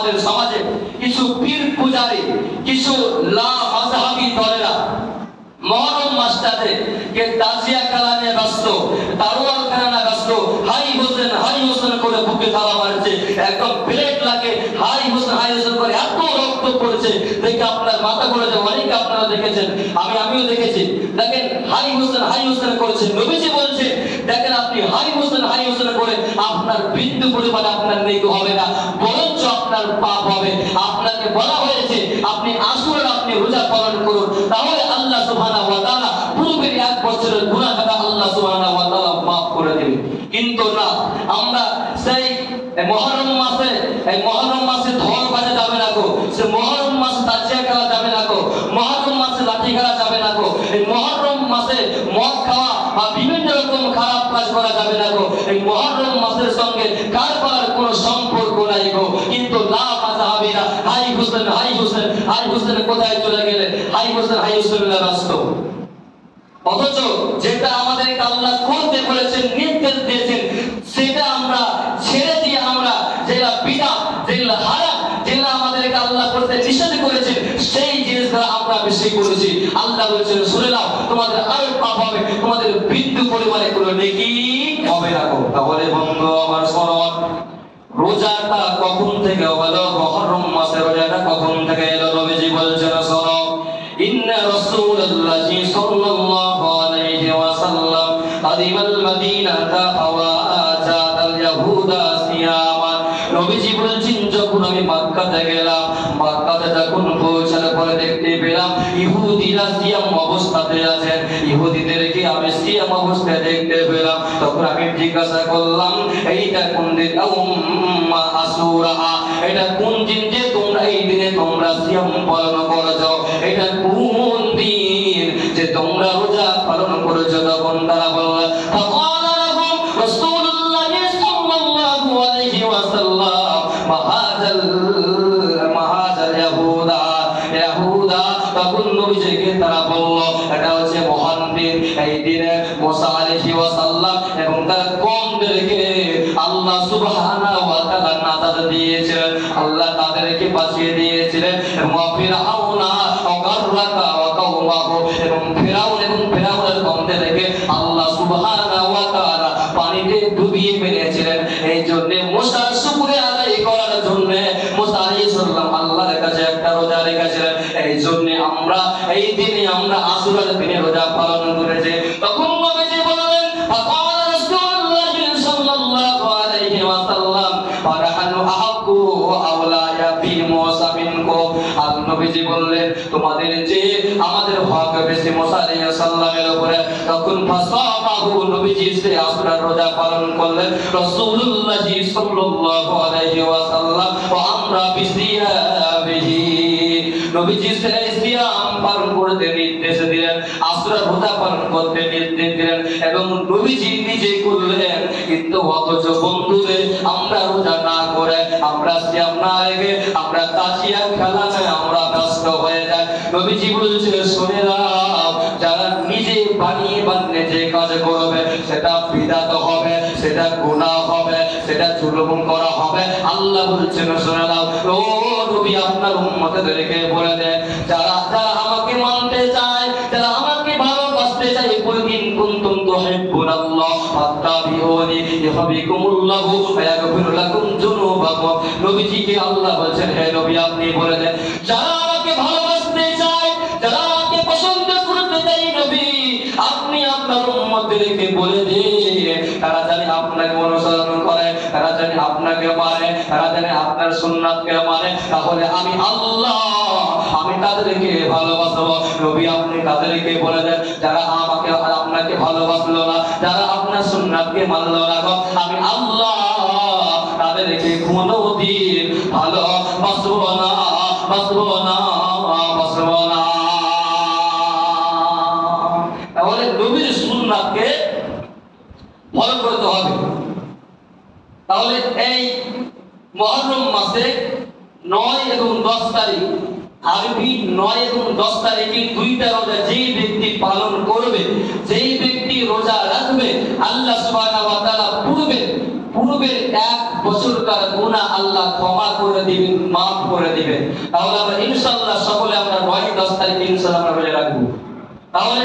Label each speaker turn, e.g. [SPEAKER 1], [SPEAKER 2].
[SPEAKER 1] আমাদের সমাজে কিছু পীর পূজারী, কিছু লা মাযহাবী দলেরা মহরম মাসটাতে কে তাজিয়া কালামে ব্যস্ত, তারওয়াল খানা ব্যস্ত, হাই হোসেন করে বুকে তালা মারছে, একদম ব্লেড লাগে হাই হোসেন করে এত রক্ত পড়ছে দেখে আপনার মাথা ঘুরে যায়। অনেকে আপনারা দেখেছেন, আমিও দেখেছি। দেখেন হাই হোসেন করেছে, নবীজি বলছে দেখেন আপনি হাই হোসেন করে আপনার বিন্দু পরিমাণে আপনার নেকি হবে না, বরঞ্চ আপনার পাপ হবে। আপনাকে বলা হয়েছে আপনি আশুরা আপনি রোজা পালন করুন, তাহলে আল্লাহ সুবহানাহু ওয়া তাআলা পূর্বের 1 বছরের গুনাহটা আল্লাহ সুবহানাহু ওয়া তাআলা মাফ করে দেবে। কিন্তু না, আমরা সেই মহরম মাসে ঢোল বাজা যাবে না গো, সে মহরম মাসে তাজিয়া খেলা যাবে না গো, মহরম মাসে লাঠি খেলা যাবে না গো, এই মহরম মাসে মদ খাওয়া বা বিভিন্ন রকম খারাপ কাজ করা যাবে না গো, এই মহরম মাসের সঙ্গে কারবালার কোনো সম্পর্ক নাই গো। কিন্তু লা মাযহাবিরা হাই হোসেন কোথায় চলে গেলে? হাই হোসেন ব্যস্ত। অথচ যেটা আমাদেরকে আল্লাহ করতে বলেছেন, নির্দেশ দিয়েছেন, সেটা আমরা ছেড়ে দিয়ে আমরা যেটা বিদআত, যেটা হারাম, যেটা আমাদেরকে আল্লাহ করতে নিষেধ করেছেন, সেই জিনিসগুলো আমরা বেশি করেছি। আল্লাহ বলেছেন শুনে নাও, তোমাদের আরো পাপ হবে, তোমাদের বিন্দু পরিমাণে কোনো নেকি হবে না গো। তাহলে বন্ধু আমার স্মরণ, রোজাটা কখন থেকে হলো? মুহররম মাসের রোজাটা কখন থেকে এলো? নবীজি বলছেন শোনো, ইন্না রাসূলুল্লাহি সাল্লাল্লাহু আলাইহি ওয়াসাল্লাম কাদিমাল মাদিনাতা ফাওয়াজাতাল ইয়াহুদা সিয়ামান। নবীজি বলছেন যখন আমি মক্কাতে গেলাম, মক্কাতে যখন পৌঁছার পরে দেখতে পেলাম ইহুদিরা সিয়াম অবস্থাতে আছেন, ইহুদিদেরকে আমি সিয়াম অবস্থায় দেখতে পেলাম। তখন আমি জিজ্ঞাসা করলাম এইটা কোন দিন? আশুরা, এটা কোন দিন যে তোমরা এই দিনে তোমরা সিয়াম পালন করছো? এটা কোন দিন যে তোমরা রোজা পালন করছো? তখন তারা বলল ফাকালা লাহুম রাসূলুল্লাহ সাল্লাল্লাহু আলাইহি ওয়াসাল্লাম মাহাজাল ইয়াহুদা। তখন নবীজিকে তারা বলল এটা হচ্ছে মহান দিন, এই দিনে মুসা আলাইহি ওয়াসাল্লাম এবং তার কওমদেরকে আল্লাহ সুবহানাহু ওয়া তাআলা নাজাত দিয়েছিলেন, আল্লাহ তাদেরকে বাঁচিয়ে দিয়েছিলেন। এবং ফিরআউনা ওয়াকাররাকা ওয়া কওমাহু, এবং ফিরআউনের কওমদেরকে আল্লাহ সুবহানাহু ওয়া তাআলা পানিতে ডুবিয়ে মেরেছিলেন। এই জন্য মুসার শুকরিয়া আদায় করার জন্য মুসা আলাইহিস সালাম আল্লাহর কাছে একটা রোজা রেখেছিলেন। এই জন্য আমরা এই দিনে আমরা আশুরার দিনে রোজা পালন করেছি। তখন নবীজি বললেন ফাকালা রাসূলুল্লাহ সাল্লাল্লাহু আলাইহি ওয়াসাল্লাম ফারাহানু আহাক্কু আওলা ইয়াবি মুসা মিনকুম। আর নবীজি বললেন তোমাদের যে আমাদের হক বেশি মুসা আলাইহিস সালামের উপরে। তখন ফাসামাহু, নবীজি সে আশুরার রোজা পালন করলেন রাসূলুল্লাহ সাল্লাল্লাহু আলাইহি ওয়াসাল্লাম ওয়া আমরা বিসিয়াবিহি। নবীজি সে সিয়াম পালন করতে নির্দেশ দিলেন, আশুরার রোজা পালন করতে নির্দেশ দিলেন এবং নবীজি নিজে করলেন। কিন্তু অথচ বন্ধুদের আমরা রোজা না করে, আমরা সিয়াম না রেখে আমরা তাজিয়া খেলাতে আমরা ব্যস্ত হয়ে যাই। নবীজি বলছে শুনে নাও, যারা নিজে বানিয়ে যে কাজ করবে সেটা বিদআত হবে, সেটা গুনাহ হবে, সেটা জুলুম করা হবে। আল্লাহ বলছেন শুনে নাও, ও নবী আপনার উম্মতদেরকে বলে দেন যারা আমাকে মানতে চায়, যারা আমাকে ভালোবাসতে চায়, কুলইন কুনতুম তুহিব্বুনাল্লাহ ফাত্তাবিউনি ইউহিব্বুকুমুল্লাহু ওয়া ইয়াগফির লাকুম যুনুবাকুম। নবীজিকে আল্লাহ বলছেন হে নবী আপনি বলে দেন যারা আমাকে ভালোবাসতে চায়, যারা আমাকে পছন্দ করতে চায়, নবী আপনি আপনার উম্মতদেরকে বলে দিন তারা জানি আপনাকে অনুসরণ করে, তারা জানি আপনাকে মানে, তারা জানি আপনার সুন্নাতকে মানে, তাহলে আমি আল্লাহ আমি তাদেরকে ভালোবাসবো। নবী আপনি তাদেরকে বলে দেন যারা আমাকে আপনাকে ভালোবাসলো না, যারা আপনার সুন্নাতকে মানলো না, আমি আল্লাহ তাদেরকে কোনোদিন ভালোবাসবো না। তাহলে নবীর সুন্নাতকে ফলো করতে হবে। তাহলে এই মুহররম মাসে 9 এবং 10 তারিখ, আরবি 9 এবং 10 তারিখে দুইটা রোজা যেই ব্যক্তি পালন করবে, যেই ব্যক্তি রোজা রাখবে, আল্লাহ সুবহানাহু ওয়া তাআলা পূর্বের 1 বছরকার গুনাহ আল্লাহ ক্ষমা করে দিবেন, মাফ করে দিবেন। তাহলে আমরা ইনশাআল্লাহ সকলে আমরা 9-10 তারিখ ইনশাআল্লাহ আমরা রোজা রাখবো। তাহলে